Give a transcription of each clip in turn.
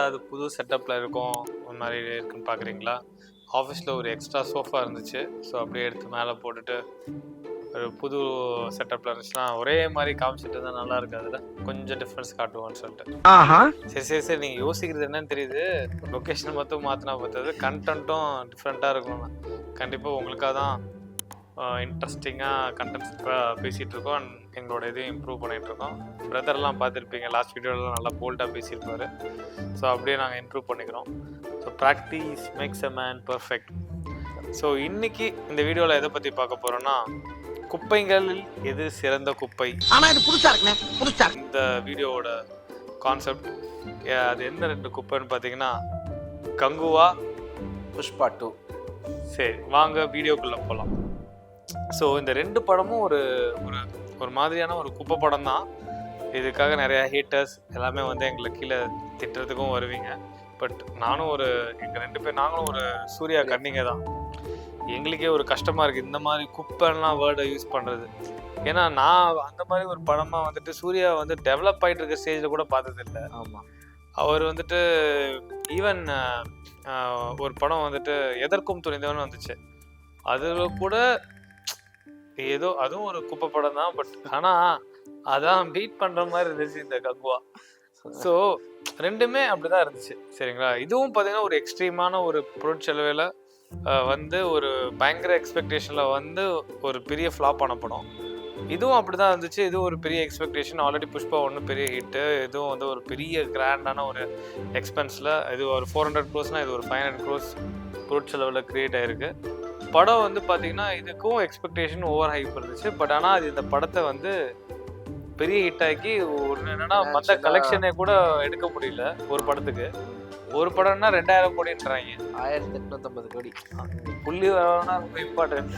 ஏதாவது புது செட்டப்பில் இருக்கும் ஒரு மாதிரி இருக்குன்னு பார்க்குறீங்களா? ஆஃபீஸில் ஒரு எக்ஸ்ட்ரா சோஃபா இருந்துச்சு. ஸோ அப்படியே எடுத்து மேலே போட்டுட்டு ஒரு புது செட்டப்பில் இருந்துச்சுன்னா ஒரே மாதிரி காமிச்சிட்டு இருந்தால் நல்லா இருக்காதுல்ல, கொஞ்சம் டிஃப்ரென்ஸ் காட்டுவோன்னு சொல்லிட்டு. சரி நீங்கள் யோசிக்கிறது என்னன்னு தெரியுது. லொக்கேஷன் மட்டும் மாற்றினா பார்த்தது, கண்டென்ட்டும் டிஃப்ரெண்ட்டாக இருக்கணும். கண்டிப்பாக உங்களுக்காக தான் இன்ட்ரெஸ்டிங்காக கண்டென்ட்ஸ் பேசிகிட்டு இருக்கோம். அண்ட் எங்களோட இதையும் இம்ப்ரூவ் பண்ணிகிட்ருக்கோம். பிரதர்லாம் பார்த்துருப்பீங்க, லாஸ்ட் வீடியோலாம் நல்லா போல்டாக பேசியிருப்பார். ஸோ அப்படியே நாங்கள் இம்ப்ரூவ் பண்ணிக்கிறோம். So practice makes a man perfect. So இன்றைக்கி இந்த வீடியோவில் எதை பற்றி பார்க்க போகிறோன்னா, குப்பைகளில் எது சிறந்த குப்பை. ஆனால் இது புதுசாக இருக்குண்ணே, புதுசாக. இந்த வீடியோவோட கான்செப்ட் அது எந்த 2 குப்பைன்னு பார்த்தீங்கன்னா, கங்குவா, புஷ்பா 2. சரி வாங்க வீடியோக்குள்ளே போகலாம். ஸோ இந்த 2 படமும் ஒரு ஒரு ஒரு மாதிரியான ஒரு குப்பை படம் தான். இதுக்காக நிறையா ஹேட்டர்ஸ் எல்லாமே வந்து எங்களை கீழே திட்டுறதுக்கும் வருவீங்க. பட் நானும் நாங்களும் ஒரு சூர்யா கண்ணிங்க தான். எங்களுக்கே ஒரு கஷ்டமாக இருக்குது இந்த மாதிரி குப்பைலாம் வேர்டை யூஸ் பண்ணுறது. ஏன்னா நான் அந்த மாதிரி ஒரு படமாக வந்துட்டு சூர்யா வந்து டெவலப் ஆகிட்டு இருக்க ஸ்டேஜில் கூட பார்த்ததில்லை. ஆமாம், அவர் வந்துட்டு ஈவன் ஒரு படம் வந்துட்டு எதற்கும் துணிந்தவன் வந்துச்சு, அதில் கூட ஏதோ அதுவும் ஒரு குப்பை படம் தான். பட் ஆனால் அதான் பீட் பண்ணுற மாதிரி இருந்துச்சு இந்த கங்குவா. ஸோ 2மே அப்படிதான் இருந்துச்சு. சரிங்களா? இதுவும் பார்த்தீங்கன்னா ஒரு எக்ஸ்ட்ரீமான ஒரு பொருட்செலவில் வந்து ஒரு பயங்கர எக்ஸ்பெக்டேஷனில் வந்து ஒரு பெரிய ஃப்ளாப் ஆன படம். இதுவும் அப்படி தான் இருந்துச்சு. இதுவும் ஒரு பெரிய எக்ஸ்பெக்டேஷன். ஆல்ரெடி புஷ்பா 1 பெரிய ஹிட்டு. இதுவும் வந்து ஒரு பெரிய கிராண்டான ஒரு எக்ஸ்பென்ஸில், இது ஒரு 400 crores, இது ஒரு 500 crores பொருட்செலவில் க்ரியேட் ஆகிருக்கு. படம் வந்து பார்த்தீங்கன்னா இதுக்கும் எக்ஸ்பெக்டேஷன் ஓவர் ஹைப் இருந்துச்சு. பட் ஆனால் அது இந்த படத்தை வந்து பெரிய ஹிட் ஆக்கி என்னன்னா மற்ற கலெக்ஷனே கூட எடுக்க முடியல. ஒரு படத்துக்கு ஒரு படம்னா 2000 கோடின்றாங்க. 1850 கோடி புள்ளி வரணும்னா ரொம்ப இம்பார்ட்டன்ட்.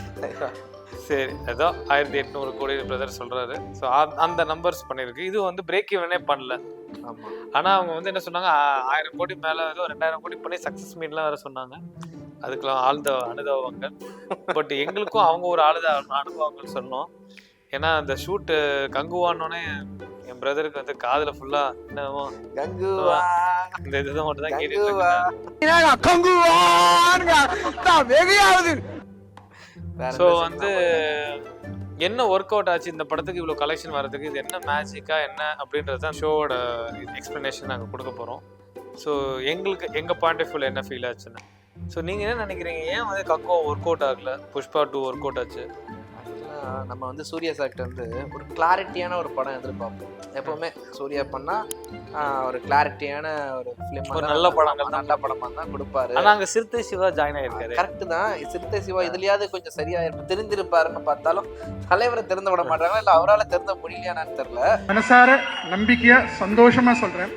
சரி, ஏதோ 1800 கோடி பிரதர் சொல்றாரு. ஸோ அந்த நம்பர்ஸ் பண்ணியிருக்கு. இது வந்து பிரேக் ஈவனே பண்ணல. ஆமாம். ஆனால் அவங்க வந்து என்ன சொன்னாங்க, 1000 கோடி மேலே ஏதோ 2000 கோடி பண்ணி சக்ஸஸ் மீட்லாம் வேற சொன்னாங்க. அதுக்கெல்லாம் ஆழ்ந்த அனுபவங்கள். பட் எங்களுக்கும் அவங்க ஒரு அனுபவங்கள் சொன்னோம். ஏன்னா அந்த ஷூட்டு கங்குவானோடனே என் பிரதருக்கு வந்து காதில் ஃபுல்லாக என்னமோ கங்குவா இந்த இதுதான் மட்டும் தான் கங்குவா. ஸோ வந்து என்ன ஒர்க் அவுட் ஆச்சு இந்த படத்துக்கு இவ்வளோ கலெக்ஷன் வர்றதுக்கு, இது என்ன மேஜிக்கா என்ன அப்படின்றது தான் ஷோவோட எக்ஸ்பிளனேஷன் நாங்கள் கொடுக்க போகிறோம். ஸோ எங்கள் பாயிண்ட் ஆஃப் வியூவில் என்ன ஃபீல் ஆச்சுன்னு. ஸோ நீங்கள் என்ன நினைக்கிறீங்க, ஏன் வந்து கங்குவா ஒர்க் அவுட் ஆகல, புஷ்பா 2 ஒர்க் அவுட் ஆச்சு? நம்ம வந்து சூர்யா சார்கிட்ட வந்து ஒரு கிளாரிட்டியான ஒரு படம் எதிர்பார்ப்போம். எப்பவுமே சூர்யா பண்ணா ஒரு கிளாரிட்டியான ஒரு ஃபிலிம், ஒரு நல்ல படமா தான் கொடுப்பாரு. ஆனா அங்க சிறுத்தை சிவா ஜாயின் ஆயிருக்காரு. கரெக்ட் தான். சிறுத்தை சிவா இதுலயாவது கொஞ்சம் சரியா தெரிஞ்சிருப்பாருன்னு பார்த்தாலும் தலைவரை திறந்து விட மாட்டாங்க. இல்ல அவரால் திறந்த முடியலையானு தெரியல. மனசார நம்பிக்கையா சந்தோஷமா சொல்றேன்,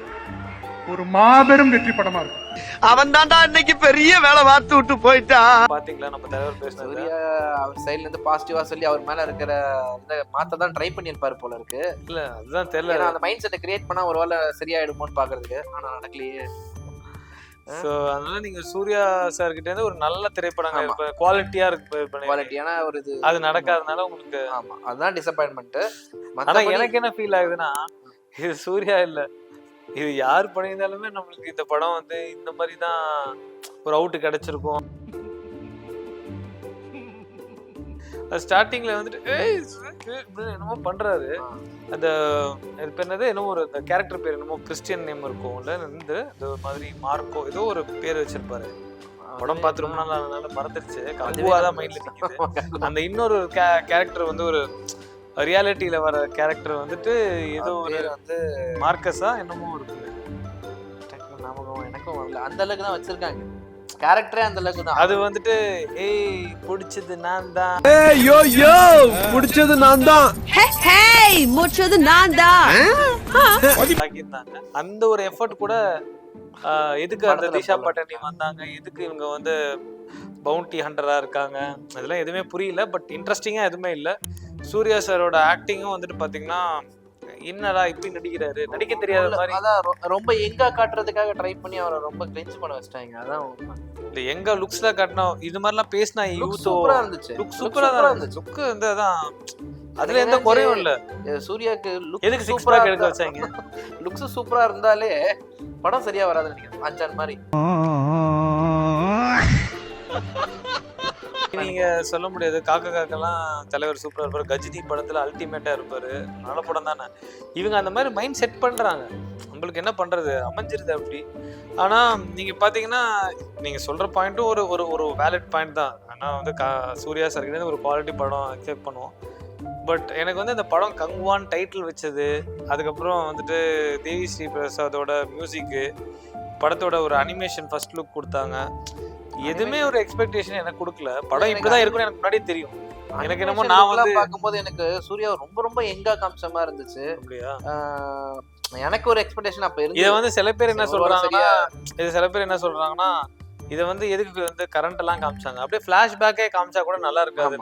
ஒரு மாபெரும் வெற்றி படமா இருக்கும். அவன் தான்டா இன்னைக்கு பெரிய வேலை பார்த்து விட்டு போயிட்டான். பாத்தீங்களா நம்ம தலைவர் பேசுனது? சூர்யா அவர் சைடுல இருந்து பாசிட்டிவா சொல்லி அவர் மேல இருக்கிற இதை மாத்த தான் ட்ரை பண்ணியிருப்பாரு போல இருக்கு. இல்ல அதுதான் தெரியல, அந்த மைண்ட் செட்டை கிரியேட் பண்ணா ஒரு வேளை சரியாயிடுமோன்னு பாக்குறதுக்கு. ஆனா நடக்கலையே. சோ அதனால நீங்க சூர்யா சார் கிட்ட இருந்து ஒரு நல்ல திரைப்படங்கள் குவாலிட்டியா இருக்கு, குவாலிட்டியான ஒரு இது அது நடக்காதனால உங்களுக்கு. ஆமா, அதுதான் டிசப்பாயின்மெண்ட். ஆனா எனக்கு என்ன ஃபீல் ஆகுதுன்னா, இது சூர்யா இல்ல, இது யார் பண்ணியிருந்தாலுமே நம்மளுக்கு இந்த படம் வந்து இந்த மாதிரி தான் ஒரு அவுட்டு கிடைச்சிருக்கும். ஸ்டார்டிங்ல வந்துட்டு என்னமோ பண்றாரு. அந்த என்னது என்னமோ ஒரு கேரக்டர் பேர் என்னமோ கிறிஸ்டியன் நேம் இருக்கும்ல, இந்த மாதிரி மார்க்கோ ஏதோ ஒரு பேர் வச்சிருப்பாரு. படம் பார்த்து ரொம்ப நாள் அதனால மறந்துடுச்சு, கங்குவாதான் மைண்ட்ல நிக்குது. அந்த இன்னொரு கேரக்டர் வந்து ஒரு ரியாலிட்டியில வர கேரக்டர் வந்துட்டு ஏதோ ஒரு வந்து மார்க்கஸா என்னமோ இருக்கு, எனக்கும் வரல. அந்த அளவுக்கு தான் வச்சிருக்காங்க கேரக்டரே, அந்த அளவுக்கு தான். அது வந்துட்டு ஏய் புடிச்சது நான் தான், யோ யோ புடிச்சது நான் தான், ஹேய் முடிச்சது நான் தான் ஆக்கியிருந்தாங்க. அந்த ஒரு எஃபர்ட் கூட எதுக்கு அந்த திஷா பட்டானி வந்தாங்க, எதுக்கு இவங்க வந்து பவுண்டி ஹண்டரா இருக்காங்க, அதெல்லாம் எதுவுமே புரியல. பட் இன்ட்ரெஸ்டிங்கா எதுவுமே இல்லை. சூர்யா சாரோட ஆக்டிங்கும் வந்துட்டு பாத்தீங்கன்னா என்னடா இப்படி நடிக்கிறாரு, நடிக்க தெரியாத மாதிரி. அதான் ரொம்ப எங்கா காட்டுறதுக்காக ட்ரை பண்ணி அவரை ரொம்ப கிளென்ச் பண்ண வச்சிட்டாங்க. அதான் இல்ல எங்க லுக்ஸ்ல காட்டினா இது மாதிரிலாம் பேசினா சூப்பரா இருந்துச்சு. லுக் சூப்பரா இருந்துச்சு. லுக் வந்து அதான் அதுல எந்த குறையும் இல்ல. சூர்யாக்கு எதுக்கு சிக்ஸ் பேக் எடுக்க வச்சாங்க? லுக்ஸ் சூப்பரா இருந்தாலே படம் சரியா வராது நினைக்கிறேன். அஞ்சான் மாதிரி நீங்க சொல்ல முடியாது. காக்கா காக்கெல்லாம் தலைவர் சூப்பரா இருப்பாரு, கஜினி படத்துல அல்டிமேட்டா இருப்பாரு, நல்ல படம் தானே. இவங்க அந்த மாதிரி மைண்ட் செட் பண்றாங்க, நம்மளுக்கு என்ன பண்றது, அமைஞ்சிருது அப்படி. ஆனா நீங்க பாத்தீங்கன்னா நீங்க சொல்ற பாயிண்ட்டும் ஒரு ஒரு ஒரு வேலிட் பாயிண்ட் தான். ஆனா வந்து சூர்யா சார் ஒரு குவாலிட்டி படம் அக்செப்ட் பண்ணுவோம். பட் எனக்கு வந்து இந்த படம் கங்குவான் டைட்டில் வச்சது, அதுக்கப்புறம் வந்துட்டு தேவி ஸ்ரீ பிரசாதோட மியூசிக்கு, படத்தோட ஒரு அனிமேஷன் ஃபர்ஸ்ட் லுக் கொடுத்தாங்க, எதுவுமே ஒரு எக்ஸ்பெக்டேஷன் எனக்கு கொடுக்கல. படம் இப்படிதான் இருக்கும்னு எனக்கு முன்னாடியே தெரியும். எனக்கு என்னமோ நான் வந்து பார்க்கும்போது எனக்கு சூர்யா ரொம்ப ரொம்ப எங்கா காமிச்சமா இருந்துச்சு. அப்படியா? எனக்கு ஒரு எக்ஸ்பெக்டேஷன் அப்ப இருந்து. இதை வந்து சில பேர் என்ன சொல்றாங்கன்னா இதை வந்து எதுக்கு வந்து கரண்ட் எல்லாம் காமிச்சாங்க, அப்படியே பிளாஷ்பேக்கே காமிச்சா கூட நல்லா இருக்காது.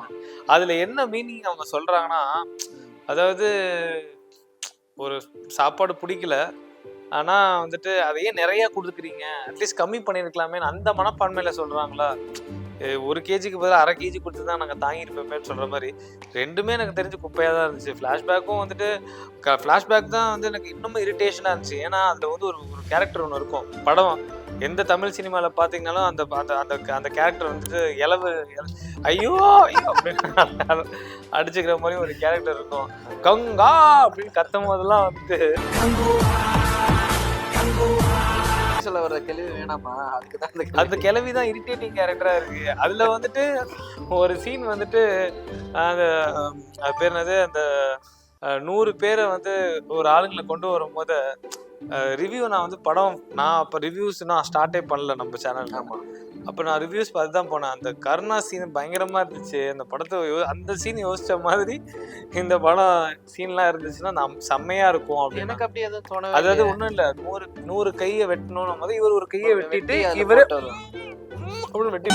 அதுல என்ன மீனிங் அவங்க சொல்றாங்கன்னா, அதாவது ஒரு சாப்பாடு பிடிக்கல, ஆனா வந்துட்டு அதையே நிறைய கொடுக்குறீங்க, அட்லீஸ்ட் கம்மி பண்ணிருக்கலாமே, அந்த மனப்பான்மையில சொல்றாங்களா. 1 kgக்கு பதிலாக 1/2 kg கொடுத்து தான் நாங்கள் தாங்கியிருப்போமேன்னு சொல்ற மாதிரி ரெண்டுமே எனக்கு தெரிஞ்சு குப்பையாக தான் இருந்துச்சு. ஃப்ளாஷ்பேக்கும் வந்துட்டு ஃப்ளாஷ்பேக் தான் வந்து எனக்கு இன்னும் இரிட்டேஷனாக இருந்துச்சு. ஏன்னா அதில் வந்து ஒரு கேரக்டர் ஒன்று இருக்கும். படம் எந்த தமிழ் சினிமாவில் பார்த்தீங்கன்னாலும் அந்த அந்த அந்த அந்த கேரக்டர் வந்துட்டு ஐயோ ஐயோ அப்படின்னு அடிச்சுக்கிற மாதிரி ஒரு கேரக்டர் இருக்கும். கங்கா அப்படின்னு கத்தும் போதெல்லாம் வந்துட்டு வர கேள்வி வேணாமா, அதுக்குதான் அந்த கிளவிதான் இரிட்டேட்டிங் கேரக்டரா இருக்கு. அதுல வந்துட்டு ஒரு சீன் வந்துட்டு அந்த பேர் என்னது, அந்த 100 பேரை வந்து ஒரு ஆளுங்களை கொண்டு வரும்போது ரிவ்யூ, நான் வந்து படம் அப்போ ரிவ்யூஸ் நான் ஸ்டார்ட்டே பண்ணல நம்ம சேனல். அப்போ நான் ரிவ்யூஸ் பார்த்து தான் போனேன். அந்த கருணா சீன் பயங்கரமா இருந்துச்சு. அந்த படத்தை அந்த சீன் யோசிச்ச மாதிரி இந்த படம் சீன்லாம் இருந்துச்சுன்னா நான் செம்மையா இருக்கும் அப்படின்னு எனக்கு அப்படி எதுவும் தோணவே. அதாவது ஒன்றும் இல்லை, 100 கையை வெட்டணும் போது இவர் ஒரு கையை வெட்டிட்டு இவரு அப்படின்னு வெட்டி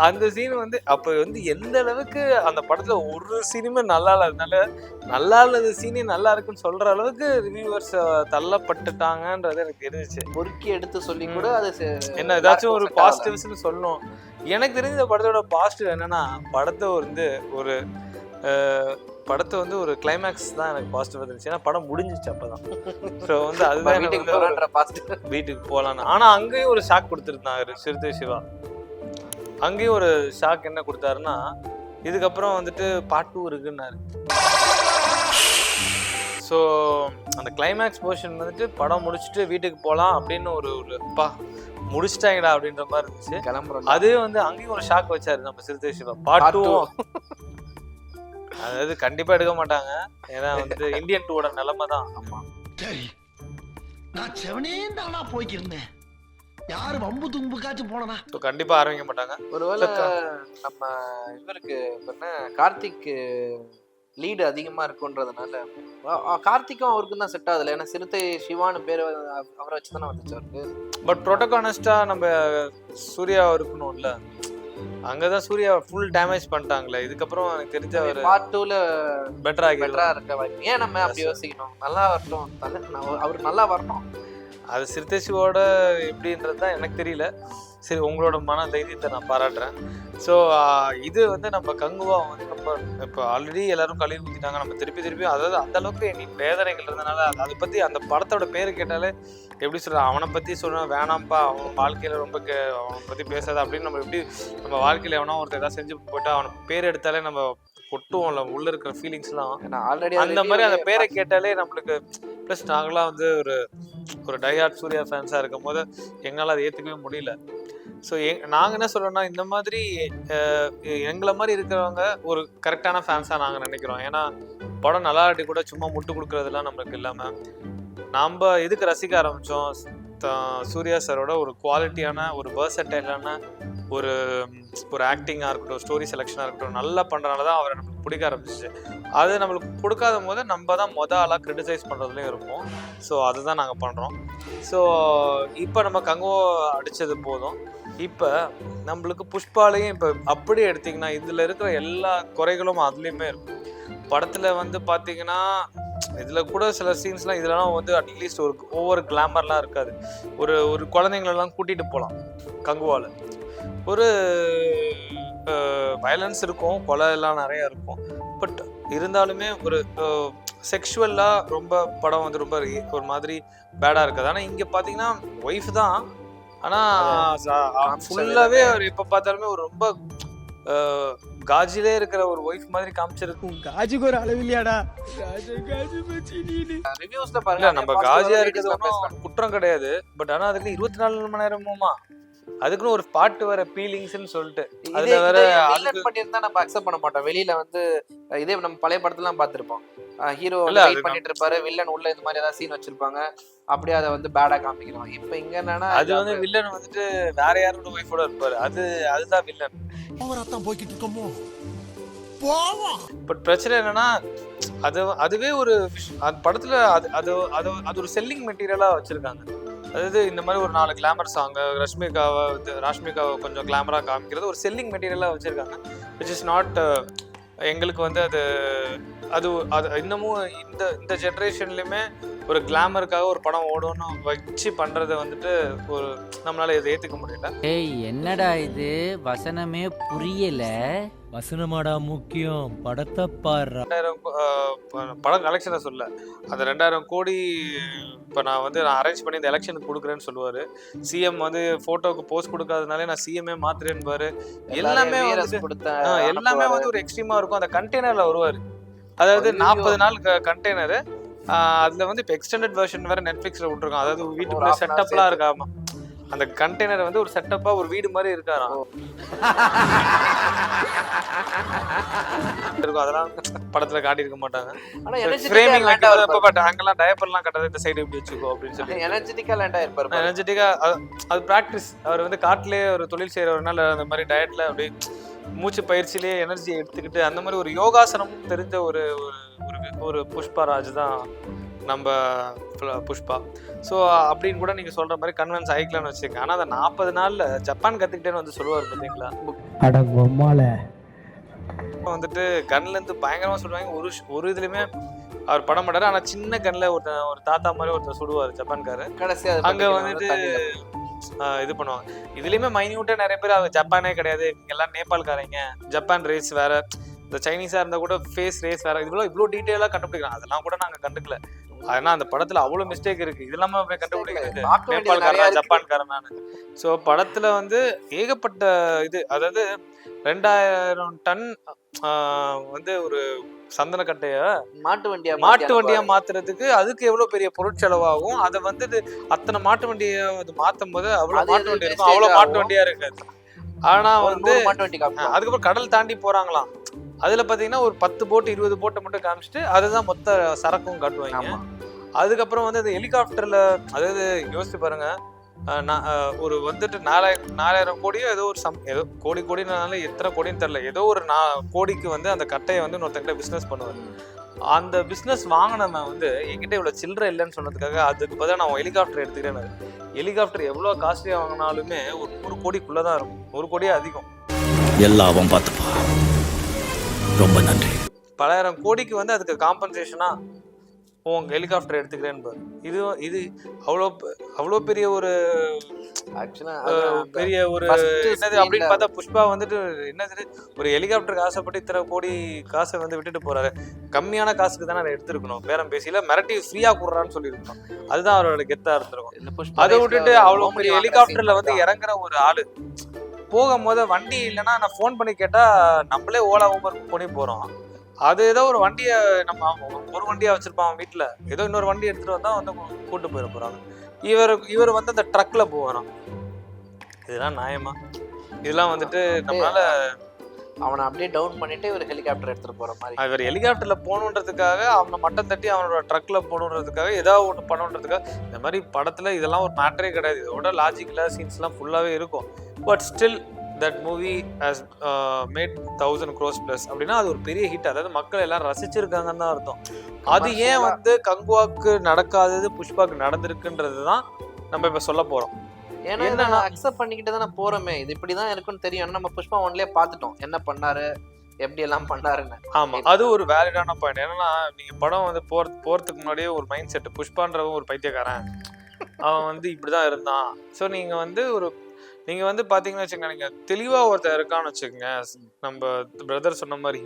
அந்த சீன் வந்து அப்ப வந்து எந்த அளவுக்கு அந்த படத்துல ஒரு சீனுமே நல்லா இல்லாதனால நல்லா இல்லாத சீனே நல்லா இருக்குன்னு சொல்ற அளவுக்கு ரிவ்யூவர்ஸ் தள்ளப்பட்டுட்டாங்கன்றது எனக்கு தெரிஞ்சிச்சு. பொறுக்கி எடுத்து சொல்லி கூட அது என்ன ஏதாச்சும் ஒரு பாசிட்டிவ்ஸ்னு சொல்லணும். எனக்கு தெரிஞ்ச இந்த படத்தோட பாசிட்டிவ் என்னன்னா, படத்தை வந்து ஒரு கிளைமேக்ஸ் தான் எனக்கு பாசிட்டிவ் இருந்துச்சு. ஏன்னா படம் முடிஞ்சிச்சு அப்பதான். ஸோ வந்து அதுதான் வீட்டுக்கு போகலான்னு. ஆனா அங்கேயும் ஒரு ஷாக் கொடுத்துருந்தாரு சிறுத்தை சிவா. அங்கேயும் ஒரு ஷாக் என்ன கொடுத்தாருன்னா, இதுக்கப்புறம் வந்துட்டு பார்ட் 2 இருக்குன்னாரு. ஸோ அந்த கிளைமேக்ஸ் போர்ஷன் வந்துட்டு படம் முடிச்சுட்டு வீட்டுக்கு போகலாம் அப்படின்னு ஒரு முடிச்சிட்டாங்கடா அப்படின்ற மாதிரி இருந்துச்சு. கிளம்புறோம். அதே வந்து அங்கேயும் ஒரு ஷாக் வச்சாரு நம்ம சிறுத்தை சிவா. பார்ட் 2 அதாவது கண்டிப்பா எடுக்க மாட்டாங்க. ஏன்னா வந்து இந்தியன் 2ஓட நிலைமை தான். ஆமா, சரி, நான் செவனே தானா போய்க்கிருந்தேன், யாரு வம்பு தும்புக்காச்சும் போனா கண்டிப்பா ஆரம்பிக்க மாட்டாங்க. ஒருவேளை நம்ம இவருக்கு என்ன கார்த்திக் லீடு அதிகமா இருக்குன்றதுனால கார்த்திக்கும் அவருக்கும் தான் செட் ஆகுதுல. ஏன்னா சிறுத்தை சிவான்னு பேர் அவரை வச்சுதானே வந்துச்சு அவருக்கு. பட் ப்ரோட்டோகானிஸ்டா நம்ம சூர்யா இருக்கணும்ல, அங்கதான் சூர்யா ஃபுல் டேமேஜ் பண்ணிட்டாங்களே. இதுக்கப்புறம் எனக்கு தெரிஞ்ச ஒரு பார்ட் 2ல பெட்டரா இருக்க வாய்ப்பு. ஏன் நம்ம அப்படி யோசிக்கணும், நல்லா வரட்டும், அவர் நல்லா வரணும். அது சிறுத்தை சிவோட எப்படின்றது தான் எனக்கு தெரியல. சரி, உங்களோட மன தைரியத்தை நான் பாராட்டுறேன். ஸோ இது வந்து நம்ம கங்குவா வந்து நம்ம இப்போ ஆல்ரெடி எல்லாரும் கழுவி ஊற்றிட்டாங்க. நம்ம திருப்பி அதாவது அந்த அளவுக்கு இனி வேதனைகள் இருந்தனால அதை பற்றி அந்த படத்தோட பேர் கேட்டாலே எப்படி சொல்கிறேன், அவனை பற்றி சொல்கிறேன் வேணாம்ப்பா, அவன் வாழ்க்கையில் ரொம்ப அவனை பற்றி பேசாத அப்படின்னு நம்ம எப்படி நம்ம வாழ்க்கையில் எவனோ ஒருத்தர் ஏதாவது செஞ்சு போயிட்டா அவனை பேர் எடுத்தாலே நம்ம கொட்டுவோம்ல உள்ள இருக்கிற ஃபீலிங்ஸ்லாம். அந்த மாதிரி அந்த பேரை கேட்டாலே நம்மளுக்கு ப்ளஸ் நாங்களாம் வந்து ஒரு டைஹார்ட் சூர்யா ஃபேன்ஸாக இருக்கும் போது எங்களால் அதை ஏற்றுக்கவே முடியல. ஸோ நாங்கள் என்ன சொல்கிறோன்னா, இந்த மாதிரி எங்களை மாதிரி இருக்கிறவங்க ஒரு கரெக்டான ஃபேன்ஸாக நாங்கள் நினைக்கிறோம். ஏன்னா படம் நல்லா இல்லாட்டி கூட சும்மா முட்டு கொடுக்குறதுலாம் நம்மளுக்கு இல்லாமல் நாம் எதுக்கு ரசிக்க ஆரம்பித்தோம், சூர்யா சாரோட ஒரு குவாலிட்டியான ஒரு வெர்சடைலான ஒரு ஆக்டிங்காக இருக்கட்டும், ஸ்டோரி செலெக்ஷனாக இருக்கட்டும் நல்லா பண்ணுறனால தான் அவரை நம்மளுக்கு பிடிக்க ஆரம்பிச்சிச்சு. அது நம்மளுக்கு கொடுக்காத போது நம்ம தான் ஆளாக கிரிட்டிசைஸ் பண்ணுறதுலையும் இருப்போம். ஸோ அதுதான் நாங்கள் பண்ணுறோம். ஸோ இப்போ நம்ம கங்கோ அடித்தது போதும். இப்போ நம்மளுக்கு புஷ்பாலையும் இப்போ அப்படியே எடுத்திங்கன்னா இதில் இருக்கிற எல்லா குறைகளும் அதுலேயுமே இருக்கும். படத்தில் வந்து பார்த்தீங்கன்னா இதில் கூட சில சீன்ஸ்லாம் இதெல்லாம் வந்து அட்லீஸ்ட் ஒவ்வொரு கிளாமர்லாம் இருக்காது. ஒரு குழந்தைங்களெல்லாம் கூட்டிகிட்டு போகலாம் கங்குவாவில். ஒரு வயலன்ஸ் இருக்கும், கொலை எல்லாம் நிறைய இருக்கும். பட் இருந்தாலுமே ஒரு செக்ஷுவலா ரொம்ப படம் வந்து ரொம்ப ஒரு மாதிரி பேடா இருக்காது. ஆனா இங்க பாத்தீங்கன்னா ஒய்ஃப் தான், ஆனா ஃபுல்லாவே அவர் எப்ப பார்த்தாலுமே ஒரு ரொம்ப காஜிலே இருக்கிற ஒரு ஒய்ஃப் மாதிரி காமிச்சிருக்கும். காஜுக்கு ஒரு அளவு இல்லையாடா. ரிவ்யூஸ்ல இல்ல பாருங்க, நம்ம காஜியா இருக்கிறது ஒன்றும் குற்றம் கிடையாது. பட் ஆனா அதுக்கு 24 மணி நேரமுமா அதுக்குன்னு ஒரு பாட்டு வர ஃபீலிங்ஸ்னு சொல்லிட்டு அதுல வேற வில்லன் பண்ணிருந்தா நம்ம அக்செப்ட் பண்ண மாட்டோம். வெளியில வந்து இதே நம்ம பழைய படத்தெல்லாம் பார்த்திருப்போம். ஹீரோ இல்ல, வெயிட் பண்ணிட்டு இருப்பாரு, வில்லன் உள்ள இந்த மாதிரி ஏதாவது சீன் வச்சிருப்பாங்க, அப்படியே அதை வந்து பேடா காமிக்கிறாங்க. இப்ப இங்க என்னன்னா அது வந்து வில்லன் வந்துட்டு வேற யாரோட ஒய்ஃபோட இருப்பாரு, அதுதான் வில்லன். போய்கிட்டு இருக்கோமோ. பட் பிரச்சனை என்னன்னா அதுவே ஒரு அந்த படத்துல அது ஒரு செல்லிங் மெட்டீரியலா வச்சிருக்காங்க. அதாவது இந்த மாதிரி ஒரு 4 கிளாமர் சாங் ராஷ்மிகாவை கொஞ்சம் கிளாமரா காமிக்கிறது ஒரு செல்லிங் மெட்டீரியலா வச்சிருக்காங்க. விச் இஸ் நாட் எங்களுக்கு வந்து அது இன்னமும் இந்த ஜென்ரேஷன்லயுமே ஒரு கிளாமருக்காக ஒரு படம் ஓடணும்னு வச்சு பண்றதை வந்துட்டு ஒரு நம்மளால இதை ஏத்துக்க முடியல. ஏய் என்னடா இது வசனமே புரியல. வசனமாடா முக்கியம், படத்தை பாடுறா. 2000 படம் கலெக்ஷனை சொல்ல, அந்த 2000 கோடி இப்போ நான் அரேஞ்ச் பண்ணி இந்த எலெக்ஷனுக்கு கொடுக்குறேன்னு சொல்லுவாரு. சிஎம் வந்து போட்டோக்கு போஸ்ட் கொடுக்காதனாலே நான் சிஎம்ஏ மாத்துறேன்பாரு. எல்லாமே எல்லாமே வந்து ஒரு எக்ஸ்ட்ரீமா இருக்கும். அந்த கண்டெய்னர்ல வருவாரு, அதாவது 40 நாள் கண்டெய்னரு. அதுல வந்து இப்போ எக்ஸ்டெண்டட் வெர்ஷன் வேற நெட்ஃபிளிக்ஸ்ல விட்டுருக்கான். அதாவது வீட்டுக்குள்ள செட்டப்லாம் இருக்காமா, அந்த கண்டெய்னர் வந்து ஒரு செட்டப்பா ஒரு வீடு மாதிரி இருக்காராம். இருக்கும், அதெல்லாம் படத்துல காட்டியிருக்க மாட்டாங்க. ஃப்ரேமிங் பட் அங்கெல்லாம் டயப்பர்லாம் கட்டாத இந்த சைடு எப்படி வச்சுக்கோ அப்படின்னு சொல்லி எனர்ஜெட்டிக்கா லேண்டா இருப்பாரு. எனர்ஜெட்டிக்கா அது பிராக்டிஸ். அவர் வந்து காட்டிலே ஒரு தொழில் செய்யறவர்னால அந்த மாதிரி டயட்ல அப்படியே மூச்சு பயிற்சியிலேயே எனர்ஜியை எடுத்துக்கிட்டு அந்த மாதிரி ஒரு யோகாசனமும் தெரிஞ்ச ஒரு ஒரு புஷ்பராஜ் தான் நம்ம புஷ்பா. ஸோ அப்படின்னு கூட நீங்க சொல்ற மாதிரி கன்வென்ஸ் ஆயிக்கலாம்னு வச்சுக்கோங்க. ஆனா அந்த 40 நாள்ல ஜப்பான் கத்துக்கிட்டேன்னு வந்து சொல்லுவார் பார்த்தீங்களா, வந்துட்டு கன்ல இருந்து பயங்கரமா சொல்லுவாங்க. ஒரு இதுலயுமே அவர் படம் மாட்டாரு, ஆனா சின்ன கன்ல ஒரு தாத்தா மாதிரி ஒருத்தர் சுடுவார் ஜப்பான்காரு. அங்க வந்துட்டு இது பண்ணுவாங்க. இதுலயுமே மைன்யூட்டா நிறைய பேர் அவங்க ஜப்பானே கிடையாது, எல்லாம் நேபாள்காரங்க, ஜப்பான் ரேஸ் வேற, இந்த சைனீஸா இருந்தா கூட ஃபேஸ் ரேஸ் வேற, இவ்வளவு டீட்டெயிலா கண்டுபிடிக்கிறாங்க. அதெல்லாம் கூட நாங்க கண்டுக்கல. ஆனா அந்த படத்துல அவ்வளவு மிஸ்டேக் இருக்கு, இதெல்லாம் கண்டுபிடிக்கிறது நேபாள்காரனா ஜப்பான்காரனானு. ஸோ படத்துல வந்து ஏகப்பட்ட இது, அதாவது 2000 டன் வந்து ஒரு சந்தன கட்டைய மாட்டு வண்டியா மாத்துறதுக்கு அதுக்கு எவ்வளவு பெரிய பொருட்செலவாகும். அதை வந்து அத்தனை மாட்டு வண்டியை மாத்தும் போது அவ்வளவு மாட்டு வண்டி இருக்கும், அவ்வளவு மாட்டு வண்டியா இருக்காது. ஆனா வந்து அதுக்கப்புறம் கடல் தாண்டி போறாங்களாம். அதுல பாத்தீங்கன்னா ஒரு 10 போட்டு 20 போட்டை மட்டும் காமிச்சிட்டு அதுதான் மொத்த சரக்கும் காட்டுவாங்க. அதுக்கப்புறம் வந்து அந்த ஹெலிகாப்டர்ல, அதாவது யோசிச்சு பாருங்க, ஒரு வந்துட்டு 4000 கோடியோ ஏதோ கோடினால எத்தனை கோடின்னு தெரியல, ஏதோ ஒரு கோடிக்கு வந்து அந்த கட்டையை வந்து இன்னொருத்தங்கிட்ட பிசினஸ் பண்ணுவாரு. அந்த பிசினஸ் வாங்கினவன் வந்து என்கிட்ட இவ்வளவு சில்லறை இல்லைன்னு சொன்னதுக்காக அதுக்கு பதிலாக நான் ஹெலிகாப்டர் எடுத்துக்கிறேன். ஹெலிகாப்டர் எவ்வளவு காஸ்ட்லியா வாங்கினாலுமே ஒரு 100 கோடிக்குள்ளதான் இருக்கும், 100 கோடியே அதிகம். எல்லாம் பார்த்துப்பா, ரொம்ப நன்றி. பலாயிரம் கோடிக்கு வந்து அதுக்கு காம்பன்சேஷனா உங்க ஹெலிகாப்டர் எடுத்துக்கிறேன்னு. இது அவ்வளோ பெரிய ஒரு என்னது அப்படின்னு பார்த்தா புஷ்பா வந்துட்டு என்னது ஒரு ஹெலிகாப்டருக்கு ஆசைப்பட்டு இத்தனை கோடி காசை வந்து விட்டுட்டு போறாரு. கம்மியான காசுக்கு தானே அதை எடுத்துருக்கணும், பேரம் பேசியில மிரட்டி ஃப்ரீயா கொடுறான்னு சொல்லியிருக்கணும். அதுதான் அவரோட கெத்தா இருந்திருக்கும். அதை விட்டுட்டு அவ்வளோ பெரிய ஹெலிகாப்டர்ல வந்து இறங்குற ஒரு ஆளு போகும்போது வண்டி இல்லைன்னா நான் ஃபோன் பண்ணி கேட்டா நம்மளே ஓலா ஊபர் பண்ணி போறோம். அது ஏதோ ஒரு வண்டியை நம்ம ஒரு வண்டியா வச்சிருப்பான் வீட்டுல, ஏதோ இன்னொரு வண்டி எடுத்துட்டு வந்தா வந்து கூட்டு போயிட போறாங்க. இவர் வந்து அந்த ட்ரக்ல போவாராம். இதெல்லாம் நியாயமா? இதெல்லாம் வந்துட்டு நம்மளால அவனை அப்படியே டவுன் பண்ணிட்டு இவர் ஹெலிகாப்டர் எடுத்துட்டு போற மாதிரி, இவர் ஹெலிகாப்டர்ல போகணுன்றதுக்காக அவனை மட்டம் தட்டி அவனோட ட்ரக்ல போகணுன்றதுக்காக ஏதாவது ஒன்று பண்ணணுன்றதுக்காக இந்த மாதிரி படத்துல இதெல்லாம் ஒரு மேட்டரே கிடையாது. இதோட லாஜிக்கலா சீன்ஸ் எல்லாம் ஃபுல்லாவே இருக்கும். But still that movie has made 1000 crores plus அப்படின்னா அது ஒரு பெரிய ஹிட். அதாவது மக்கள் எல்லாம் ரசிச்சிருக்காங்கன்னு தான் அர்த்தம். அது ஏன் வந்து கங்குவாக்கு நடக்காதது புஷ்பாக்கு நடந்திருக்குன்றது தான் நம்ம இப்ப சொல்ல போறோம். ஏன்னா அக்செப்ட் பண்ணிக்கிட்டு தானே போறோமே, இது இப்படிதான் இருக்குன்னு தெரியும். நம்ம புஷ்பா 1லயே பார்த்துட்டோம் என்ன பண்ணாரு, எப்படி எல்லாம் பண்ணாருன்னு. ஆமா, அது ஒரு வேலிடான பாயிண்ட். என்னன்னா நீங்க படம் வந்து போறதுக்கு முன்னாடியே ஒரு மைண்ட் செட், புஷ்பான்றவன் ஒரு பைத்தியக்காரன், அவன் வந்து இப்படிதான் இருந்தான். ஸோ நீங்க வந்து நீங்கள் வந்து பார்த்தீங்கன்னு வச்சுக்கோங்க, நீங்கள் தெளிவாக ஒருத்தர் இருக்கான்னு வச்சுக்கோங்க, நம்ம பிரதர் சொன்ன மாதிரி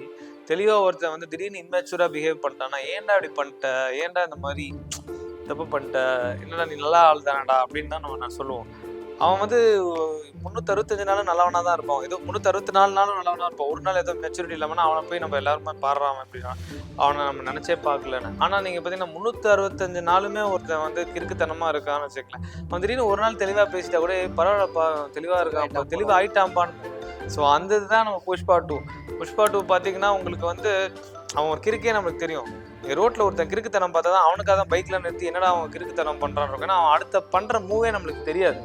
தெளிவாக ஒருத்தர் வந்து திடீர்னு இன்மெச்சூராக பிஹேவ் பண்ணிட்டான்னா, ஏன்டா இப்படி பண்ணிட்ட, ஏன்டா இந்த மாதிரி தப்பு பண்ணிட்ட, என்னடா நீ நல்லா ஆள் தானடா அப்படின்னு தான் நான் சொல்லுவோம். அவன் வந்து 365 நாளும் நல்லவனா தான் இருப்பான், ஏதோ 364 நாளும் நல்லவனா இருப்பான். ஒரு நாள் ஏதோ மெச்சூரிட்டி இல்லாமன்னா அவனை போய் நம்ம எல்லாருமே பாடுறான் அப்படின்னா அவனை நம்ம நினைச்சே பார்க்கலன்னு. ஆனால் நீங்கள் பார்த்தீங்கன்னா 365 நாளுமே ஒருத்தன் வந்து கிறுக்குத்தனமாக இருக்கான்னு வச்சுக்கலாம். அவன் திடீர்னு ஒரு நாள் தெளிவாக பேசிட்டா கூட பரவாயில்லப்பா தெளிவாக இருக்கான், தெளிவாக ஆயிட்டான்ப்பான்னு. ஸோ அந்த இதுதான் நம்ம புஷ்பா 2 பார்த்தீங்கன்னா உங்களுக்கு வந்து அவன் ஒரு கிறுக்கே நம்மளுக்கு தெரியும். ரோட்டில் ஒருத்தன் கிறுக்குத்தனம் பார்த்தா தான் அவனுக்காக தான் பைக்கில் நிறுத்தி என்னடா அவன் கிறுக்குத்தனம் பண்ணுறான்னு இருக்கேன்னா அவன் அடுத்த பண்ணுற மூவே நம்மளுக்கு தெரியாது.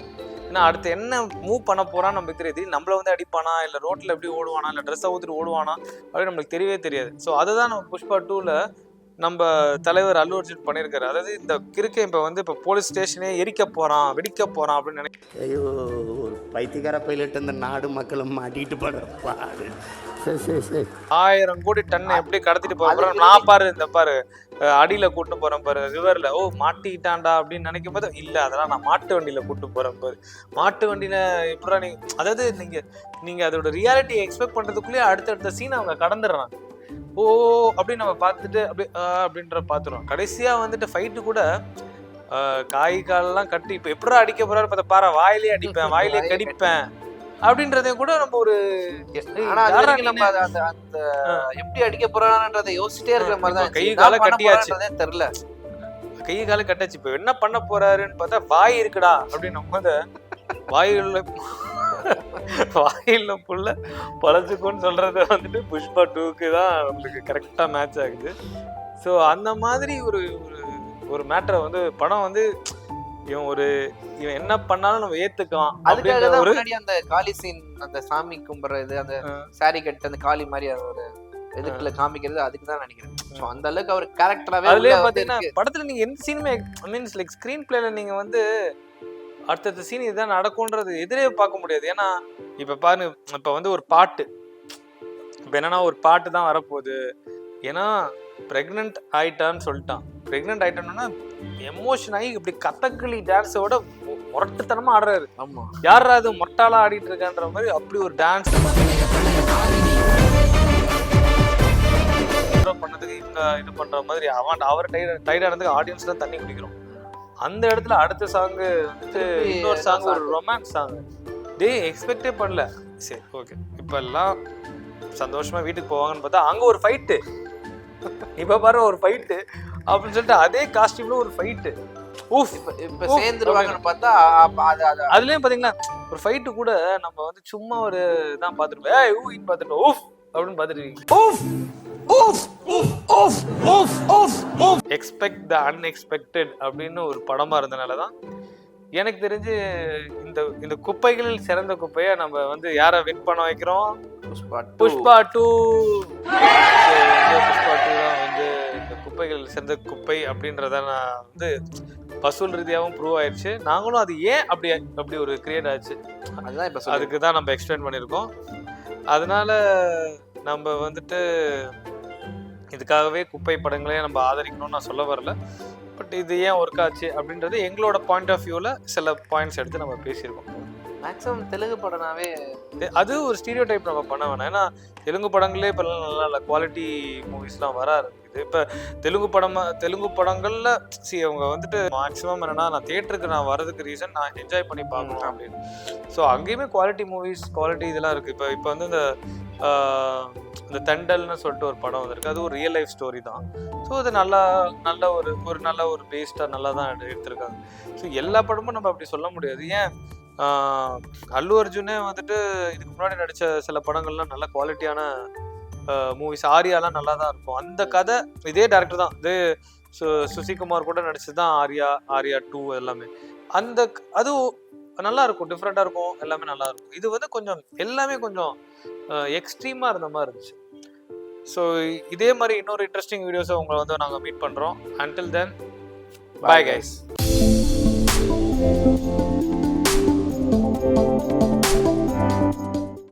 ஏன்னா அடுத்து என்ன மூவ் பண்ண போறான்னு நம்மளுக்கு தெரியாது. நம்மள வந்து அடிப்பானா, இல்லை ரோட்டில் எப்படி ஓடுவானா, இல்லை ட்ரெஸ்ஸை ஊற்றிட்டு ஓடுவானா அப்படின்னு நம்மளுக்கு தெரியவே தெரியாது. ஸோ அதை தான் நம்ம புஷ்பா 2ல நம்ம தலைவர் அல்லு அர்ஜுன் பண்ணியிருக்காரு. அதாவது இந்த கிறுக்கை இப்போ போலீஸ் ஸ்டேஷனே எரிக்க போறான், வெடிக்க போறான் அப்படின்னு நினைக்கிறேன். ஐயோ, ஒரு பைத்தியக்கார பைலட் இந்த நாடு மக்களும் மாட்டிட்டு படுறப்பா. சரி சரி சரி 1000 கோடி டன்னை எப்படி கடத்திட்டு போறேன் நான் பாரு, இந்த பாரு அடியில கூட்டு போறேன் பாரு ரிவர்ல, ஓ மாட்டிக்கிட்டான்டா அப்படின்னு நினைக்கும் போது இல்ல அதெல்லாம் நான் மாட்டு வண்டியில கூட்டு போறேன் பாரு. மாட்டு வண்டியில எப்படா நீங்க, அதாவது நீங்க அதோட ரியாலிட்டியை எக்ஸ்பெக்ட் பண்றதுக்குள்ளேயே அடுத்தடுத்த சீன் அவங்க கடந்துடுறாங்க. ஓ அப்படின்னு நம்ம பார்த்துட்டு அப்படின்ற பார்த்துருவோம். கடைசியா வந்துட்டு ஃபைட்டு கூட காய் காலெல்லாம் கட்டி இப்போ எப்படா அடிக்க போறாரு பார்த்தா பாரு, வாயிலே அடிப்பேன், வாயிலே கடிப்பேன் அப்படின்றதையும் கூட நம்ம ஒரு அந்த எப்படி அடிக்க போறான்றதை யோசிச்சிட்டே இருக்கிற மாதிரி தான். கை கால கட்டியாச்சு தெரியல, கை கால கட்டாச்சு. இப்போ என்ன பண்ண போறாருன்னு பார்த்தா வாய் இருக்குடா அப்படின்னு நம்ம வாயில புள்ள பழச்சுக்குன்னு சொல்றத வந்துட்டு புஷ்பா 2க்கு தான் நம்மளுக்கு கரெக்டா மேட்ச் ஆகுது. ஸோ அந்த மாதிரி ஒரு மேட்டரை வந்து படம் வந்து இவன் என்ன பண்ணாலும் நம்ம ஏத்துக்கலாம். அதுக்காக தான் முன்னாடி அந்த காளி சீன், அந்த சாமி கும்பிடுறது, அந்த சாரி கட்டு அந்த காளி மாதிரி ஒரு எதுக்குள்ள காமிக்கிறது, அதுக்கு தான் நினைக்கிறேன். ஸோ அந்த அளவுக்கு அவர் கேரக்டராகவே அதுலயே பாத்தீங்கன்னா படத்துல நீங்க எந்த சீனுமே மீன்ஸ் லைக் ஸ்கிரீன் பிளேல நீங்க வந்து அடுத்த சீன் இதுதான் நடக்கும்ன்றது எதிரே பார்க்க முடியாது. ஏன்னா இப்ப பாருங்க, இப்ப வந்து ஒரு பாட்டு, இப்ப என்னன்னா ஒரு பாட்டு தான் வரப்போகுது. ஏன்னா பிரெக்னன்ட் ஆயிட்டான்னு சொல்லிட்டான். பிரெக்னன்ட் ஆயிட்டான்னா எமோஷன் ஆகி இப்படி கதகளி டான்ஸோட முரட்டுத்தனமா ஆடுறாரு. ஆமா, யாரா அது மொட்டாலா ஆடிட்டு இருக்கான்ற மாதிரி அப்படி ஒரு டான்ஸ் பண்ணதுக்கு இது பண்ற மாதிரி அவர் டைடானதுக்கு ஆடியன்ஸ் தான் தண்ணி குடிக்கிறோம். அந்த இடத்துல அடுத்த சாங் வந்துட்டு இன்னொரு சாங், ஒரு ரொமான்ஸ் சாங் டே எக்ஸ்பெக்டே பண்ணல. சரி ஓகே, இப்ப எல்லாம் சந்தோஷமா வீட்டுக்கு போவாங்கன்னு பார்த்தா அங்க ஒரு ஃபைட்டு, இப்ப பாரு ஒரு ஃபைட்டு அப்படின்னு சொல்லிட்டு அதே காஸ்டியூம்ல ஒரு ஃபைட்டு. இப்ப சேர்ந்துருவாங்கன்னு பார்த்தா அதுலயும் பாத்தீங்கன்னா ஒரு ஃபைட்டு கூட நம்ம வந்து சும்மா ஒரு தான் பாத்துருப்போம், பாத்துருப்போம் ஊஃப் அப்படின்னு பாத்துருவீங்க. எக்ஸ்பெக்ட் த அன்எக்ஸ்பெக்டட் அப்படின்னு ஒரு படமா இருந்தனாலதான் எனக்கு தெரிஞ்சு இந்த குப்பைகளில் சிறந்த குப்பையை நம்ம வந்து யாரை வின் பண்ண வைக்கிறோம், புஷ்பா 2. புஷ்பா 2 தான் வந்து இந்த குப்பைகளில் சிறந்த குப்பை அப்படின்றத நான் வந்து வசூல் ரீதியாகவும் ப்ரூவ் ஆயிடுச்சு. நாங்களும் அது ஏன் அப்படி ஒரு கிரியேட் ஆச்சு அதுதான் இப்ப அதுக்கு தான் நம்ம எக்ஸ்பிளைன் பண்ணியிருக்கோம். அதனால நம்ம வந்துட்டு இதுக்காகவே குப்பை படங்களே நம்ம ஆதரிக்கணும்னு நான் சொல்ல வரல. பட் இது ஏன் ஒர்க் ஆச்சு அப்படின்றது எங்களோட பாயிண்ட் ஆஃப் வியூவில் சில பாயிண்ட்ஸ் எடுத்து நம்ம பேசியிருக்கோம். மேக்ஸிமம் தெலுங்கு படம்னாவே அது ஒரு ஸ்டீரியோ டைப் நம்ம பண்ண வேணாம். ஏன்னா தெலுங்கு படங்களே இப்போ நல்ல குவாலிட்டி மூவிஸ்லாம் வர ஆரம்பிக்குது. இப்போ தெலுங்கு படங்களில் அவங்க வந்துட்டு மேக்ஸிமம் என்னன்னா, நான் தியேட்டருக்கு நான் வரதுக்கு ரீசன் நான் என்ஜாய் பண்ணி பார்க்கணும் அப்படின்னு. ஸோ அங்கேயுமே குவாலிட்டி மூவிஸ், குவாலிட்டி இதெல்லாம் இருக்குது. இப்போ வந்து இந்த தண்டல்னு சொல்லிட்டு ஒரு படம் வந்திருக்கு, அது ஒரு ரியல் லைஃப் ஸ்டோரி தான். ஸோ அது நல்ல ஒரு பேஸ்டாக நல்லா தான் எடுத்திருக்காங்க. ஸோ எல்லா படமும் நம்ம அப்படி சொல்ல முடியாது. ஏன் அல்லு அர்ஜுனே வந்துட்டு இதுக்கு முன்னாடி நடித்த சில படங்கள்லாம் நல்ல குவாலிட்டியான மூவிஸ், ஆரியாலாம் நல்லா தான் இருக்கும். அந்த கதை இதே டேரக்டர் தான், இதே சுசிகுமார் கூட நடிச்சது தான் ஆரியா 2 எல்லாமே. அது நல்லா இருக்கும், டிஃப்ரெண்டாக இருக்கும், எல்லாமே நல்லா இருக்கும். இது வந்து கொஞ்சம் எல்லாமே கொஞ்சம் எக்ஸ்ட்ரீமாக இருந்த மாதிரி இருந்துச்சு. ஸோ இதே மாதிரி இன்னொரு இன்ட்ரெஸ்டிங் வீடியோஸை உங்களை வந்து நாங்கள் மீட் பண்ணுறோம். Until then, bye guys.